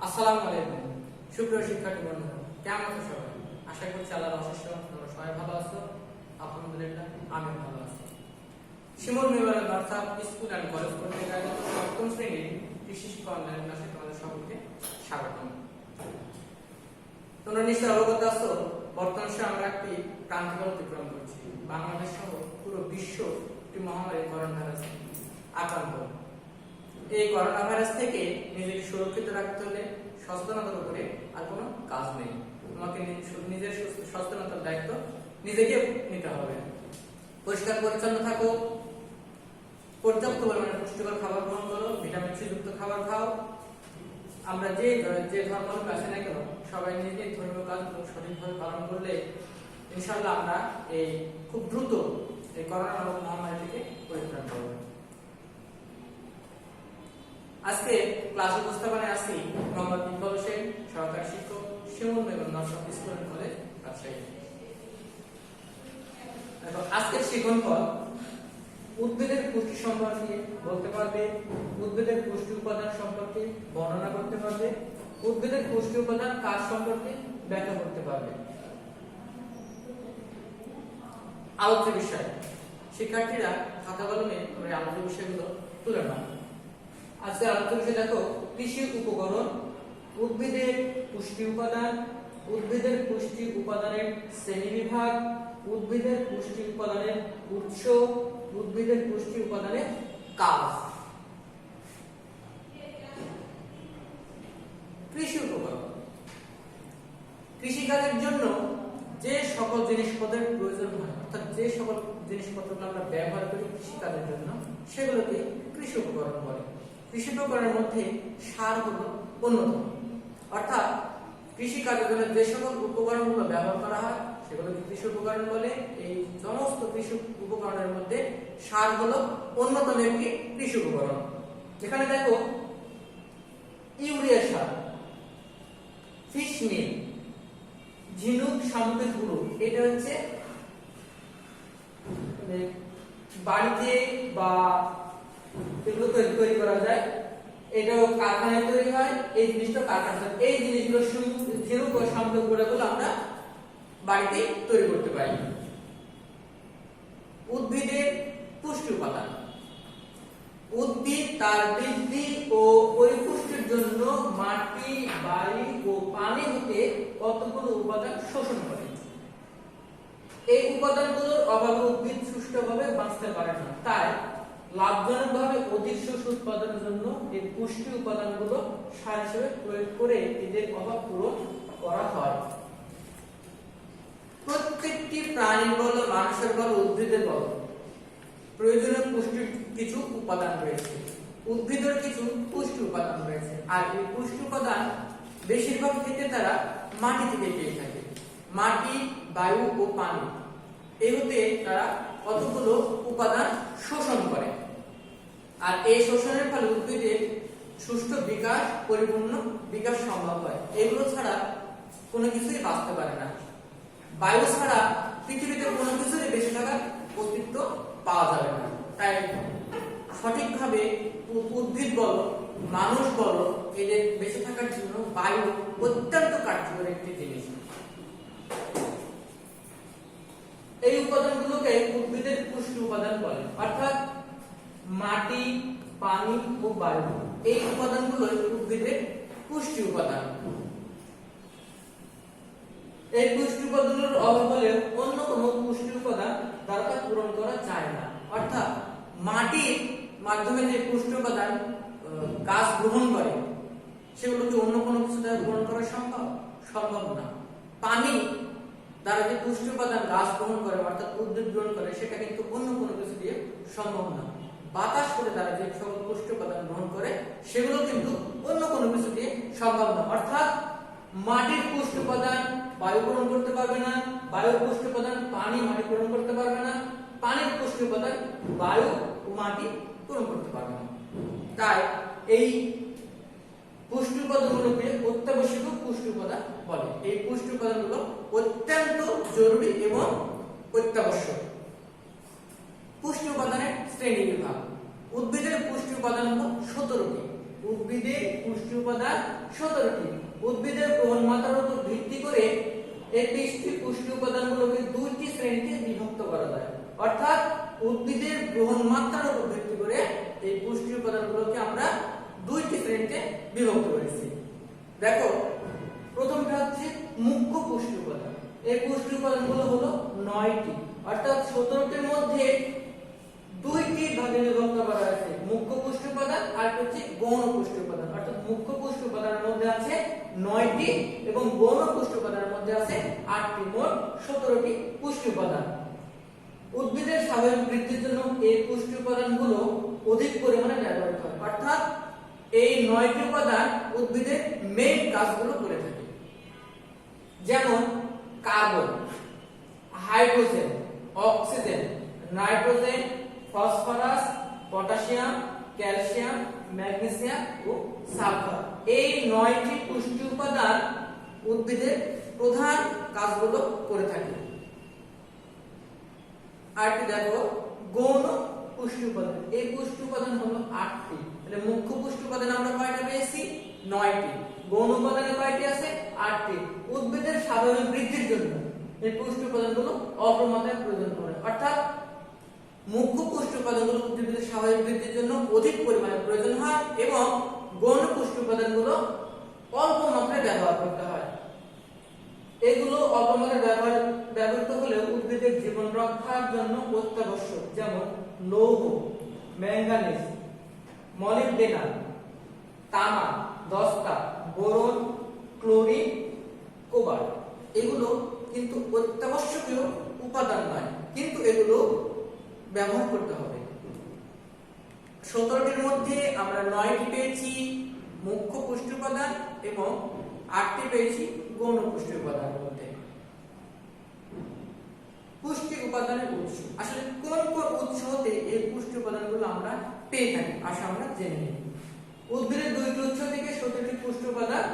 আসসালামু আলাইকুম সুপ্রিয় শিক্ষার্থী বন্ধুরা, কেমন আছো সবাই? আশা করছি আল্লাহর অশেষ রহমতে তোমরা সবাই ভালো আছো। আলহামদুলিল্লাহ আমিও ভালো আছি। Shimul memorial girls school and college কর্তৃক আয়োজিত সপ্তম শ্রেণীর কৃষি শিক্ষা অনলাইন ক্লাসে তোমাদের সকলকে স্বাগতম। তোমরা নিশ্চয়ই অবগত আছো, বর্তমান সময়ে আমরা একটি ক্রান্তিকাল অতিক্রম করছি। বাংলাদেশ সহ পুরো বিশ্ব একটি মহামারী করোনা ভাইরাসে আক্রান্ত। এই করোনা ভাইরাস থেকে নিজেকে সুরক্ষিত রাখতে হলে সচেতনতার উপরে আর কোনো কাজ নেই। তোমাকে নিজের সচেতনতার দায়িত্ব নিজেকে নিতে হবে। পরিষ্কার পরিচ্ছন্ন থাকো, পর্যাপ্ত পরিমাণে পুষ্টিকর খাবার গ্রহণ করো, ভিটামিন সি যুক্ত খাবার খাও। আমরা যে ধর্ম আছে না কেন, সবাই নিজের ধর্মীয় কাজগুলো সঠিকভাবে পালন করলে ইনশাআল্লাহ আমরা এই খুব দ্রুত এই করোনা নামক মহামারী থেকে পরিত্রাণ পাবো। আজকে ক্লাস উপস্থাপনায় আছি মোহাম্মদ ইকবাল হোসেন, সহকারী শিক্ষক, Shimul memorial girls school and college, Rajshahi. আজকের শিক্ষণফল উদ্ভিদের পুষ্টি সম্পর্কে বলতে পারবে, উদ্ভিদের পুষ্টি উপাদান সম্পর্কে বর্ণনা করতে পারবে, উদ্ভিদের পুষ্টি উপাদান কাজ সম্পর্কে ব্যাখ্যা করতে পারবে। আলোচ্য বিষয় শিক্ষার্থীরা খাতা কলমে আলোচ্য বিষয়গুলো তুলে নাও। আজকে আলোচ্য বিষয় দেখো, কৃষি উপকরণ, উদ্ভিদের পুষ্টি উপাদান, উদ্ভিদের পুষ্টি উপাদানের শ্রেণীবিভাগ, উদ্ভিদের পুষ্টি উপাদানের উৎস, উদ্ভিদের পুষ্টি উপাদানের কাজ। কৃষি উপকরণ কৃষিকাজের জন্য যে সকল জিনিসপত্রের প্রয়োজন হয়, অর্থাৎ যে সকল জিনিসপত্রগুলো আমরা ব্যবহার করি কৃষিকাজের জন্য, সেগুলোকে কৃষি উপকরণ বলে। কৃষি উপকরণের মধ্যে সার হলো অন্যতম। অর্থাৎ কৃষিকাজের জন্য যে সকল উপকরণগুলো ব্যবহার করা হয় সেগুলোকে কৃষি উপকরণ বলে। এই সমস্ত কৃষি উপকরণের মধ্যে সার হলো অন্যতম একটি কৃষি উপকরণ। এখানে দেখো, ইউরিয়া সার, ফিশ মিল, ঝিনুক শামুকের গুঁড়ো, এটা হচ্ছে বাড়িতে বা এগুলো তৈরি করা যায়, এটাও কারখানায় তৈরি হয়। এই জিনিসটা কারখানায়, এই জিনিসগুলো ঝিনুক ও শামুকের গুঁড়োগুলো আমরা বাড়িতে তৈরি করতে পারি। উদ্ভিদের পুষ্টি উপাদান, উদ্ভিদ তার বৃদ্ধি ও পরিপুষ্টির জন্য মাটি, বায়ু ও পানি হতে কতগুলো উপাদান শোষণ করে। এই উপাদানগুলোর অভাবে উদ্ভিদ সুষ্ঠুভাবে বাঁচতে পারে না। তাই লাভজনকভাবে অধিক শস্য উৎপাদনের জন্য এই পুষ্টি উপাদানগুলো সার হিসেবে প্রয়োগ করে এদের অভাব পূরণ করা হয়। প্রত্যেকটি প্রাণীর বল, মানুষের বল, উদ্ভিদের বল প্রয়োজনীয় পুষ্টির কিছু উপাদান রয়েছে। উদ্ভিদের কিছু পুষ্টি উপাদান রয়েছে, আর এই পুষ্টি উপাদান বেশিরভাগ ক্ষেত্রে তারা মাটি থেকে পেয়ে থাকে। মাটি, বায়ু ও পানি, এই হতে তারা কতগুলো উপাদান শোষণ করে। আর এই শোষণের ফলে উদ্ভিদের সুষ্ঠু বিকাশ, পরিপূর্ণ বিকাশ সম্ভব হয়। এগুলো ছাড়া কোনো কিছুই বাঁচতে পারে না। বায়ু ছাড়া পৃথিবীতে কোনো কিছুরই বেঁচে থাকার অস্তিত্ব পাওয়া যাবে না। তাই সঠিকভাবে উদ্ভিদ বলো, মানুষ বলো, এদের বেঁচে থাকার জন্য বায়ু অত্যন্ত কার্যকর একটি জিনিস। এই উপাদানগুলোকে উদ্ভিদের পুষ্টি উপাদান বলে। অর্থাৎ মাটি, পানি ও বায়ু, এই উপাদানগুলো উদ্ভিদের পুষ্টি উপাদান। এই পুষ্টি উপাদানের অভাব হলে অন্য কোনো পুষ্টি উপাদান দ্বারা পূরণ করা যায় না। অর্থাৎ মাটির মাধ্যমে যে পুষ্টি উপাদান গাছ গ্রহণ করে, সেগুলো কি অন্য কোনো কিছু দ্বারা গ্রহণ করা সম্ভব না। পানি দ্বারা যে পুষ্টি উপাদান গাছ গ্রহণ করে, অর্থাৎ উদ্ভিদ গ্রহণ করে, সেটা কিন্তু অন্য কোনো কিছু দিয়ে সম্ভব না। বাতাস করে দ্বারা যে সকল পুষ্টি উপাদান গ্রহণ করে, সেগুলো কিন্তু অন্য কোনো কিছু দিয়ে সম্ভব না। অর্থাৎ মাটির পুষ্টি উপাদান বায়ু গ্রহণ করতে পারবে না, বায়ুর পুষ্টি উপাদান পানি, মাটি গ্রহণ করতে পারবে না, পানির পুষ্টি উপাদান বায়ু ও মাটি গ্রহণ করতে পারবে না। তাই এই পুষ্টি উপাদানগুলোকে অত্যাবশ্যকীয় পুষ্টি উপাদান বলে। এই পুষ্টি উপাদানগুলো অত্যন্ত জরুরি এবং অত্যাবশ্যক। পুষ্টি উপাদানের শ্রেণী বিভাগ, উদ্ভিদের পুষ্টি উপাদান হলো 17টি। উদ্ভিদের পুষ্টি উপাদান 17টি। উদ্ভিদের গ্রহণ মাত্রার উপর ভিত্তি করে এই 30টি পুষ্টি উপাদানগুলোকে দুইটি শ্রেণীতে বিভক্ত করা যায়। অর্থাৎ উদ্ভিদের গ্রহণ মাত্রার উপর ভিত্তি করে এই পুষ্টি উপাদানগুলোকে আমরা দুইটি শ্রেণীতে বিভক্ত করেছি। দেখো, প্রথমটা হচ্ছে মুখ্য পুষ্টি উপাদান। এই পুষ্টি উপাদানগুলো হলো 9টি, অর্থাৎ 17টির মধ্যে দুইটি ভাগে বিভক্ত করা হয়েছে, মুখ্য পুষ্টি উপাদান আর হচ্ছে গৌণ পুষ্টি উপাদান। অর্থাৎ মুখ্য পুষ্টি উপাদানের মধ্যে আছে 9টি এবং গৌণ পুষ্টি উপাদানের মধ্যে আছে 8টি, মোট 17টি পুষ্টি উপাদান। উদ্ভিদের স্বাভাবিক বৃদ্ধির জন্য এই পুষ্টি উপাদানগুলো অধিক পরিমাণে ব্যবহৃত হয়। অর্থাৎ এই 9টি উপাদান উদ্ভিদের মেইন কাজগুলো করে থাকে। যেমন carbon, hydrogen, oxygen, nitrogen, phosphorus, potassium, calcium, magnesium ও সালফার। এই 9টি পুষ্টি উপাদান উদ্ভিদের প্রধান কাজগুলো করে থাকে। আরটি দেখো, গৌণ পুষ্টি উপাদান। এই পুষ্টি উপাদান হলো 8টি। তাহলে মুখ্য পুষ্টি উপাদান আমরা কয়টা পেয়েছি? 9টি। গৌণ উপাদানে কয়টি আছে? 8টি। উদ্ভিদের স্বাভাবিক বৃদ্ধির জন্য এই পুষ্টি উপাদানগুলো অল্প মাত্রায় প্রয়োজন পড়ে। অর্থাৎ মুখ্য পুষ্টি উপাদানগুলো উদ্ভিদের স্বাভাবিক বৃদ্ধির জন্য অধিক পরিমাণে প্রয়োজন হয় এবং গৌণ পুষ্টি উপাদানগুলো অল্প মাত্রায় ব্যবহার করতে হয়। এগুলো অল্প মাত্রায় ব্যবহৃত হলেও উদ্ভিদের জীবন রক্ষার জন্য অত্যাবশ্যক। যেমন লৌহ, ম্যাঙ্গানিজ, মলিবডেনাম, তামা, দস্তা, বোরন, ক্লোরিন, কোবাল্ট। এগুলো কিন্তু অত্যাবশ্যকীয় উপাদান নয়, কিন্তু এগুলো ব্যবহার করতে হবে। 17টির মধ্যে আমরা 9টি পেয়েছি মুখ্য পুষ্টি উপাদান এবং 8টি পেয়েছি গৌণ পুষ্টি উপাদানের মধ্যে। পুষ্টি উপাদানের উৎস, আসলে কোন কোন উৎস হতে এই পুষ্টি উপাদানগুলো আমরা পেয়ে থাকি আসলে আমরা জেনে নিই। উদ্ভিদের দুইটি উৎস থেকে 17টি পুষ্টি উপাদান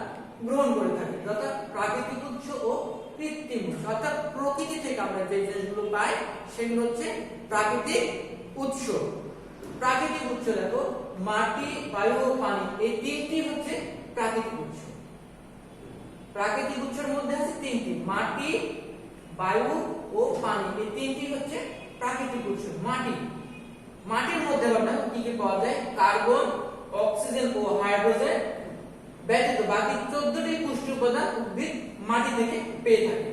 গ্রহণ করে থাকি, অর্থাৎ প্রাকৃতিক উৎস ও কৃত্রিম উৎস। অর্থাৎ প্রকৃতি থেকে আমরা যে জিনিসগুলো পাই সেগুলো হচ্ছে প্রাকৃতিক উৎস। প্রাকৃতিক উৎস দেখো, মাটি, বায়ু ও পানি, এই তিনটি হচ্ছে প্রাকৃতিক উৎস। প্রাকৃতিক উৎসের মধ্যে আছে 3টি, মাটি, বায়ু ও পানি, এই তিনটি হচ্ছে প্রাকৃতিক উৎস। মাটির মধ্যে আমরা কি কি পাওয়া যায়? কার্বন, অক্সিজেন ও হাইড্রোজেন ব্যতীত বাকি 14টি পুষ্টি উপাদান উদ্ভিদ মাটি থেকে পেয়ে থাকে।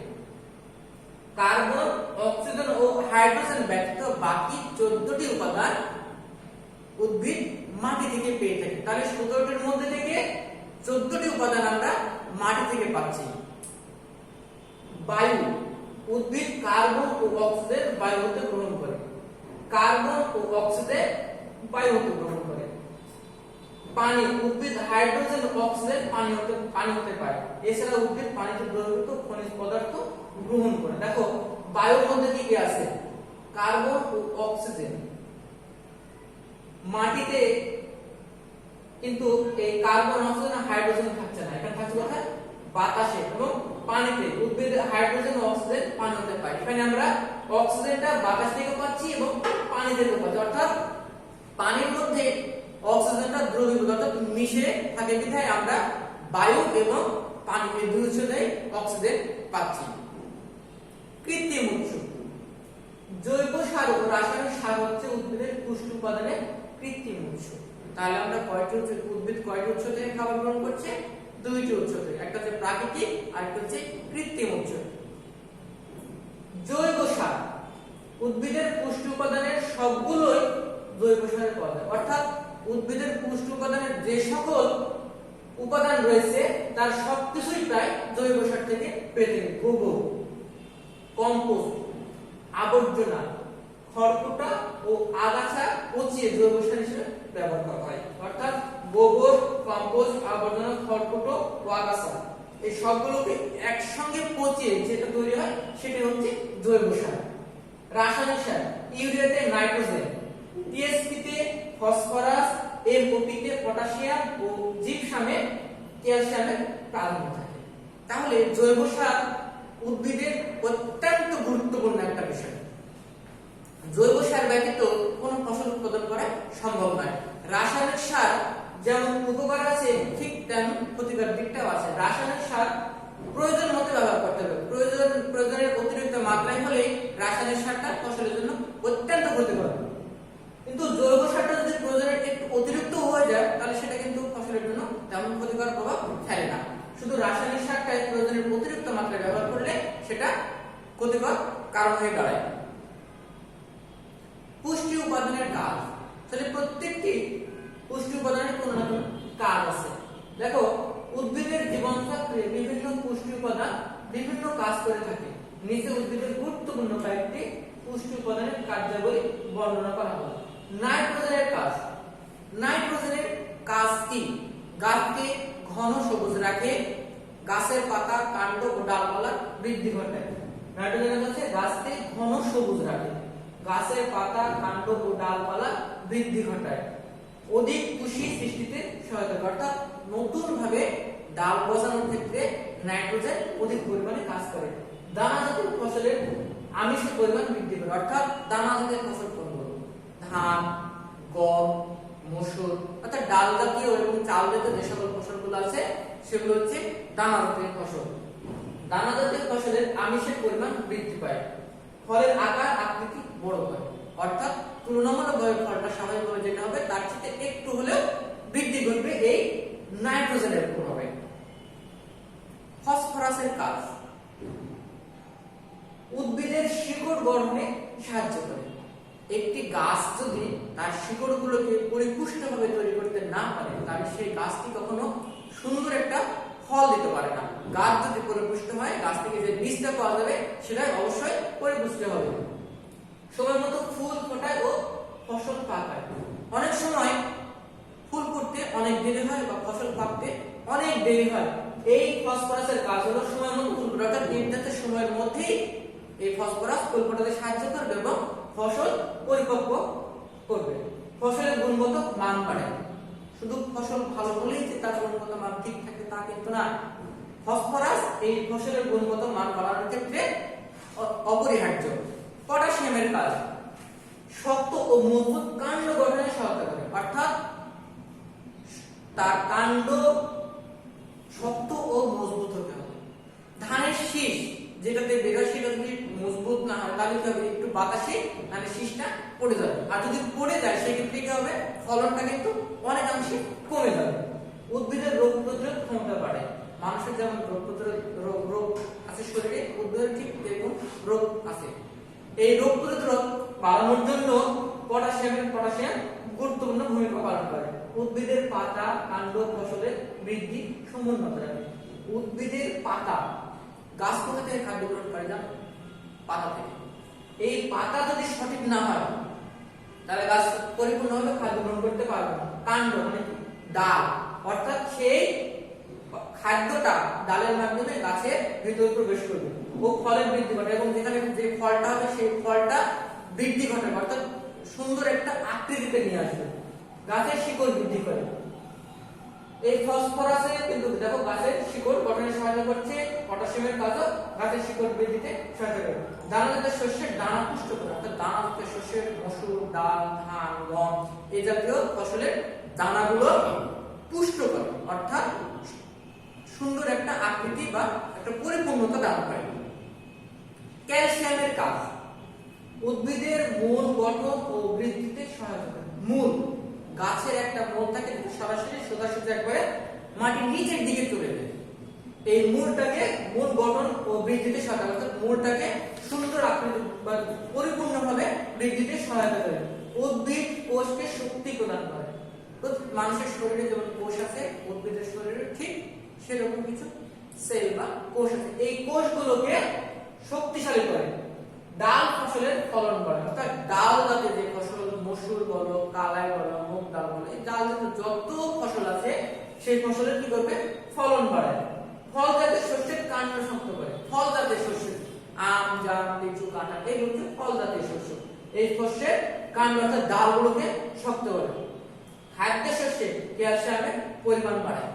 কার্বন, অক্সিজেন ও হাইড্রোজেন ব্যতীত বাকি 14টি উপাদান উদ্ভিদ মাটি থেকে পেয়ে থাকে। তাহলে 17টির মধ্যে থেকে 14টি উপাদান আমরা মাটি থেকে পাচ্ছি। বায়ু, উদ্ভিদ কার্বন ও অক্সিজেন বায়ু হতে গ্রহণ করে। কার্বন ও অক্সিজেন বায়ু হতে গ্রহণ করে। পানি, উদ্ভিদ হাইড্রোজেন ও অক্সিজেন পানি হতে পারে। এছাড়া উদ্ভিদ পানিতে দ্রবীভূত খনিজ পদার্থ গ্রহণ করে। দেখো, বায়ুর মধ্যে কি কি আছে? কার্বন ও অক্সিজেন। মাটিতে কিন্তু এই কার্বন, অক্সিজেন, হাইড্রোজেন থাকছে না, এখানে থাকছে কোথায়? বাতাসে এবং পানিতে। উদ্ভিদ হাইড্রোজেন ও অক্সিজেন পানি হতে পারে। এখানে আমরা অক্সিজেনটা বাতাস থেকে পাচ্ছি এবং পানি থেকে পাচ্ছি। অর্থাৎ পানির মধ্যে অক্সিজেনটা দ্রবীভূত অর্থাৎ মিশে থাকে বিধায় আমরা বায়ু এবং পানি এই দুই উৎস থেকে অক্সিজেন পাচ্ছি। কৃত্রিম উৎস, জৈব সার ও রাসায়নিক সার হচ্ছে উদ্ভিদের পুষ্টি উপাদানের কৃত্রিম উৎস। তাহলে আমরা উদ্ভিদ কয়টি উৎস থেকে খাবার গ্রহণ করছে? 2টি উৎস থেকে, একটা হচ্ছে প্রাকৃতিক আর একটা হচ্ছে কৃত্রিম উৎস। জৈব সার, উদ্ভিদের পুষ্টি উপাদানের সবগুলোই জৈব সারে পাওয়া যায়। অর্থাৎ উদ্ভিদের পুষ্টি উপাদানের যে সকল উপাদান রয়েছে তার সবকিছুই প্রায় জৈব সার থেকে পেয়ে থাকে। গোবর, কম্পোস্ট, আবর্জনা, খড়কুটা ও আগাছা পচিয়ে জৈব সার হিসেবে ব্যবহার করা হয়। অর্থাৎ গোবর, কম্পোস্ট, আবর্জনা, খড়কুটো ও আগাছা এই সবগুলোকে একসঙ্গে পচিয়ে যেটা তৈরি হয় সেটা হচ্ছে জৈব সার। রাসায়নিক সার, ইউরিয়াতে নাইট্রোজেন, টিএসপিতে ফসফরাস, এমওপিতে পটাশিয়াম ও জিপসামে ক্যালসিয়ামের প্রাধান্য থাকে। তাহলে জৈব সার উদ্ভিদের অত্যন্ত গুরুত্বপূর্ণ একটা বিষয়। জৈব সার ব্যতীত কোনো ফসল উৎপাদন করা সম্ভব নয়। রাসায়নিক সার যেমন উপকার আছে আছে ঠিক তেমন ক্ষতিকর দিকটাও আছে। রাসায়নিক সার প্রয়োজন মতো ব্যবহার করতে হবে। প্রয়োজনের অতিরিক্ত মাত্রায় হলে রাসায়নিক সারটা ফসলের জন্য অত্যন্ত ক্ষতিকর। কিন্তু জৈব সারটা যদি প্রয়োজনের একটু অতিরিক্ত হয়ে যায় তাহলে সেটা কিন্তু ফসলের জন্য তেমন ক্ষতিকর প্রভাব ফেলে না। শুধু রাসায়নিক সারটাই প্রয়োজনের অতিরিক্ত মাত্রায় ব্যবহার করলে সেটা ক্ষতিকর কারণ হয়ে দাঁড়ায়। পুষ্টি উপাদানের কাজ, তাহলে প্রত্যেকটি পুষ্টি উপাদানের কোনো না কোনো কাজ আছে। দেখো, উদ্ভিদের জীবন চক্রে বিভিন্ন পুষ্টি উপাদান বিভিন্ন কাজ করে থাকে। নিচে উদ্ভিদের গুরুত্বপূর্ণ কয়েকটি পুষ্টি উপাদানের কার্যাবলী বর্ণনা করা হলো। নাইট্রোজেনের কাজ। নাইট্রোজেনের কাজ কি? গাছকে ঘন সবুজ রাখে, গাছের পাতা, কাণ্ড ও ডালপালা বৃদ্ধি ঘটায়। নাইট্রোজেনের কাছে গাছকে ঘন সবুজ রাখে, গাছের পাতা, কাণ্ড ও ডালপালা বৃদ্ধি ঘটায়, অধিক কুশি সৃষ্টিতে সহায়তা করে। অর্থাৎ নতুন ভাবে ডাল গজানোর ক্ষেত্রে নাইট্রোজেন অধিক পরিমাণে কাজ করে। দানা জাতীয় ফসলের আমিষের পরিমাণ বৃদ্ধি করে। অর্থাৎ দানা জাতীয় ফসল কোনগুলো? ধান, গম, মসুর, অর্থাৎ ডাল জাতীয় এবং চাল জাতীয় যে সকল ফসলগুলো আছে সেগুলো হচ্ছে দানা জাতীয় ফসল। দানা জাতীয় ফসলের আমিষের পরিমাণ বৃদ্ধি পায়, ফলের আকার আকৃতি বড় হয়। অর্থাৎ তুলনামূলকভাবে ফলটা স্বাভাবিকভাবে যেটা হবে তার চেয়ে একটু হলেও বৃদ্ধি ঘটবে এই নাইট্রোজেনের প্রভাবে। ফসফরাসের কাজ, উদ্ভিদের শিকড় গঠনে সাহায্য করে। একটি গাছ যদি তার শিকড়গুলোকে পরিপুষ্টভাবে তৈরি করতে না পারে তাহলে সেই গাছটি কখনো সুন্দর একটা ফল দিতে পারে না। গাছ যদি পরিপুষ্ট হয়, গাছ থেকে যে বীজটা পাওয়া যাবে সেটা অবশ্যই পরিপুষ্ট হবে। সময় মতো ফুল ফোটায় ও ফসল পাকায়। অনেক সময় ফুল ফুটতে অনেক দেরি হয় বা ফসল পাকতে অনেক দেরি হয়। এই ফসফরাসের কাজ হলো সময় মতো ফুল ফোটা, অর্থাৎ নির্ধারিত সময়ের মধ্যেই এই ফসফরাস ফুল ফোটাতে সাহায্য করবে এবং ফসল পরিপক্ব করবে। ফসলের গুণগত মান বাড়ায়। শুধু ফসল ভালো হলেই যে তার গুণগত মান ঠিক থাকে তা কিন্তু না। ফসফরাস এই ফসলের গুণগত মান বাড়ানোর ক্ষেত্রে অপরিহার্য। পটাশিয়ামের কাজ, শক্ত ও মজবুত কাণ্ড গঠনে সহায়তা করে। অর্থাৎ তার কাণ্ড শক্ত ও মজবুত হতে হবে। ধানের শীষ যেটাতে বেরা সেটা যদি মজবুত না হয় তাহলে কি হবে? একটু বাতাসে ধানের শীষটা পড়ে যাবে, আর যদি পড়ে যায় সেক্ষেত্রে কি হবে? ফলনটা কিন্তু অনেকাংশে কমে যাবে। উদ্ভিদের রোগ প্রতিরোধ ক্ষমতা বাড়ে। মানুষের যেমন রোগ প্রতিরোধ রোগ আছে শরীরে, উদ্ভিদের ঠিক এরকম রোগ আছে। এই রোগ প্রতিরোধ বাড়ানোর জন্য পটাশিয়াম গুরুত্বপূর্ণ ভূমিকা পালন করে। উদ্ভিদের পাতা, কাণ্ড ফসলের বৃদ্ধি সমুন্নত রাখে। উদ্ভিদের পাতা, গাছ কোথা থেকে খাদ্য গ্রহণ করে? জানো? পাতা থেকে। এই পাতা যদি সঠিক না হয় তাহলে গাছ পরিপূর্ণভাবে খাদ্য গ্রহণ করতে পারবে না। কাণ্ড মানে কি? ডাল, অর্থাৎ সেই খাদ্যটা ডালের মাধ্যমে গাছের ভিতরে প্রবেশ করবে ও ফলের বৃদ্ধি ঘটে, এবং যেখানে যে ফলটা হবে সেই ফলটা বৃদ্ধি ঘটে, অর্থাৎ সুন্দর একটা আকৃতিতে নিয়ে আসবে। গাছের শিকড় বৃদ্ধি করে। এই ফসফরাসে কিন্তু দেখো গাছের শিকড় গঠনে সহায়তা করছে। পটাশিয়ামের কাজও গাছের শিকড় বৃদ্ধিতে সহায়তা করে। দানাজাতীয় শস্যের দানা পুষ্ট করে। অর্থাৎ দানাজাতীয় শস্যের মসুর, ডাল, ধান, গম এই জাতীয় ফসলের দানাগুলো পুষ্ট করে, অর্থাৎ সুন্দর একটা আকৃতি বা একটা পরিপূর্ণতা দান করে। ক্যালসিয়ামের কাজ, উদ্ভিদের মূল গঠন ও বৃদ্ধিতে সহায়তা করে। মূল, গাছের একটা মূল থাকে সরাসরি সোজাসুজি একবারে মাটির নিচের দিকে চলে যায়। এই মূলটাকে মূল গঠন ও বৃদ্ধিতে সহায়তা করে, অর্থাৎ মূলটাকে সুন্দর আকৃতি বা পরিপূর্ণভাবে বৃদ্ধিতে সহায়তা করে। উদ্ভিদ কোষকে শক্তি প্রদান করে। তো মানুষের শরীরে যেমন কোষ আছে, উদ্ভিদের শরীরে ঠিক সেরকম কিছু সেল বা কোষ আছে। এই কোষগুলোকে শক্তিশালী করে। ডাল ফসলের ফলন বাড়ায়। অর্থাৎ ডাল জাতীয় যে ফসল, মসুর বলো, কালাই বলো, মুগ ডাল বলো, এই ডাল জাতীয় যত ফসল আছে সেই ফসলের কি করবে? ফলন বাড়ায়। ফল জাতীয় শস্যের কাণ্ড শক্ত করে। ফল জাতীয় শস্য, আম, জাম, লিচু, কাঁঠাল এগুলো হচ্ছে ফল জাতীয় শস্য। এই শস্যের কাণ্ড অর্থাৎ ডালগুলোকে শক্ত করে। খাদ্য শস্যে ক্যালসিয়ামের পরিমাণ বাড়ায়।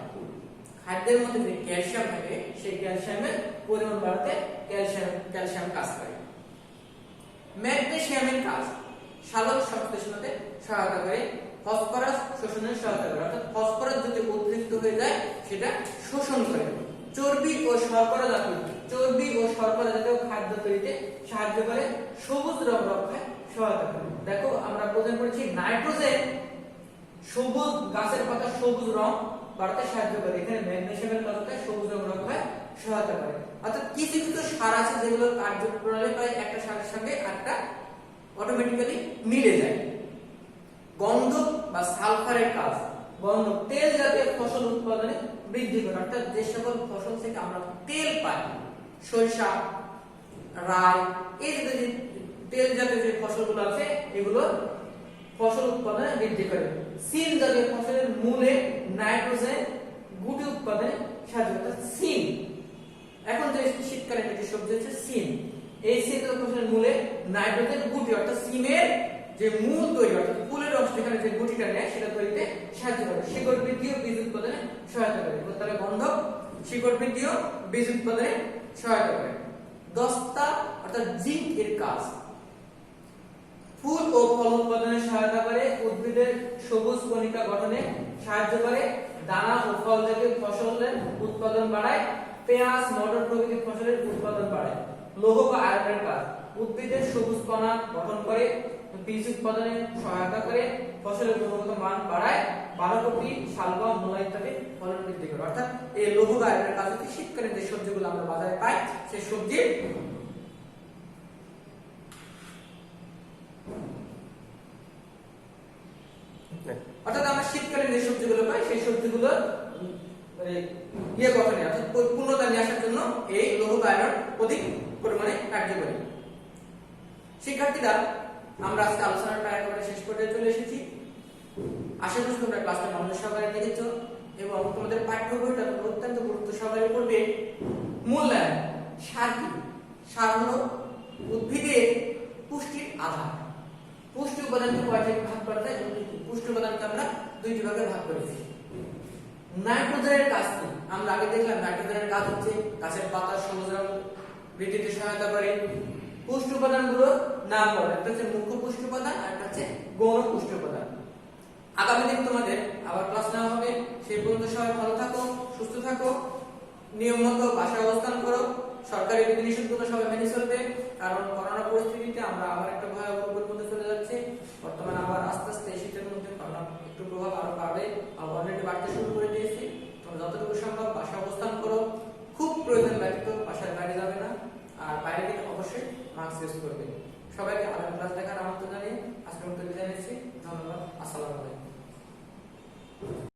খাদ্যের মধ্যে যে ক্যালসিয়াম থাকে সেই ক্যালসিয়ামের পরিমাণ বাড়াতে ক্যালসিয়াম কাজ করে। ম্যাগনেসিয়ামের কাজ, সালোক সংশ্লেষণে সহায়তা করে। ফসফরাস শোষণে সহায়তা করে। অর্থাৎ ফসফরাস যদি অতিরিক্ত হয়ে যায় সেটা শোষণ করে। চর্বি ও শর্করা জাতীয় খাদ্য তৈরিতে সাহায্য করে, সবুজ রং রক্ষায় সহায়তা করে। দেখো আমরা প্রথমে পড়েছি নাইট্রোজেন সবুজ গাছের পাতা সবুজ রং বাড়াতে সাহায্য করে, এখানে ম্যাগনেসিয়ামের কথাটা সবুজ রং রক্ষায় সহায়তা করে। অর্থাৎ কিছু কিছু সার আছে যেগুলোর কার্যপ্রণালী প্রায় একটা সারের সঙ্গে একটা অটোমেটিক্যালি মিলে যায়। গন্ধক বা সালফারের কাজ, গন্ধক তেল জাতীয় ফসল উৎপাদনে বৃদ্ধি করে, অর্থাৎ যে সকল ফসল থেকে আমরা তেল পাই, সরিষা, রাই, এই যে তেল জাতীয় যে ফসলগুলো আছে এগুলো ফসল উৎপাদনে বৃদ্ধি করে। সিন জাতীয় ফসলের মূলে নাইট্রোজেন গুটি উৎপাদনে সাহায্য করে। সিন এখন যে শীতকালে যে সবজি হচ্ছে সিম, এই সিম ফসলের মূলে নাইট্রোজেন গুটি অর্থাৎ সিমের যে মূল তৈরি অর্থাৎ ফুলের অংশ যেখানে যে গুটিটা নেয় সেটা তৈরিতে সাহায্য করে। শিকড় বৃদ্ধি ও বীজ উৎপাদনে সহায়তা করে। তাহলে গন্ধক শিকড় বৃদ্ধি ও বীজ উৎপাদনে সহায়তা করে। দস্তা অর্থাৎ জিঙ্ক এর কাজ, ফুল ও ফল উৎপাদনে সহায়তা করে, উদ্ভিদের সবুজ কণিকা গঠনে সাহায্য করে, দানা ও ফল জাতীয় ফসলের উৎপাদন বাড়ায়, পেঁয়াজ, মটর প্রভৃতি ফসলের উৎপাদন বাড়ায়। লৌহ বা আয়রনের কাজ, উদ্ভিদের সবুজ কণা গঠন করে, বীজ উৎপাদনে সহায়তা করে, ফসলের গুণগত মান বাড়ায়, বাঁধাকপি, শালগম, মূলা ইত্যাদি ফলন বৃদ্ধি করে। অর্থাৎ এই লৌহ বা আয়রনের কাজ হচ্ছে শীতকালে যে সবজিগুলো আমরা বাজারে পাই সেই সবজি অর্থাৎ আমরা শীতকালে যে সবজিগুলো পাই সেই সবজিগুলো গঠনে অর্থাৎ পূর্ণতা নিয়ে আসার জন্য এই লৌহ বা আয়রন অধিক পরিমাণে কার্যকরী। শিক্ষার্থীরা আমরা আজকে আলোচনাটা একেবারে শেষ পর্যায়ে চলে এসেছি। আশা করি তোমরা ক্লাসটা মনোযোগ সহকারে দেখেছো এবং তোমাদের পাঠ্য বইটা অত্যন্ত গুরুত্ব সহকারে পড়বে। মূল্যায়ন, সার কি? সার হলো উদ্ভিদের পুষ্টির আধার। পুষ্টি উপাদানকে কয়টি ভাগ করা যায়? পুষ্টি উপাদানকে আমরা দুইটি ভাগে ভাগ করেছি। নাইট্রোজেনের কাজ কি? আমরা আগে দেখলাম নাইট্রোজেনের কাজ হচ্ছে গাছের পাতা সবুজ রং বৃদ্ধিতে সহায়তা করে। পুষ্টি উপাদানগুলোর নাম বলো, একটা হচ্ছে মুখ্য পুষ্টি উপাদান আর একটা হচ্ছে গৌণ পুষ্টি উপাদান। আগামী দিন তোমাদের আবার ক্লাস নেওয়া হবে। সেই পর্যন্ত সবাই ভালো থাকো, সুস্থ থাকো, নিয়ম মতো বাসায় অবস্থান করো, সরকারি বিধিনিষেধগুলো সবাই মেনে চলবে, কারণ করোনা পরিস্থিতিতে আমরা আবার একটা ভয়াবহ মধ্যে চলে যাচ্ছি। বর্তমানে আবার আস্তে আস্তে এই শীতের মধ্যে করোনা একটু প্রভাব আরো বাড়বে, অলরেডি বাড়তে শুরু করে দিয়েছি। তোমরা যতটুকু সম্ভব বাসায় অবস্থান করো, খুব প্রয়োজন ব্যতীত বাসায় বাইরে যাবে না, আর বাইরে গেলে অবশ্যই মাস্ক ইউজ করবে। সবাইকে আগামী ক্লাস দেখার আমন্ত্রণ জানিয়ে আজকের মতো বিদায় নিচ্ছি। ধন্যবাদ। আসসালামু আলাইকুম।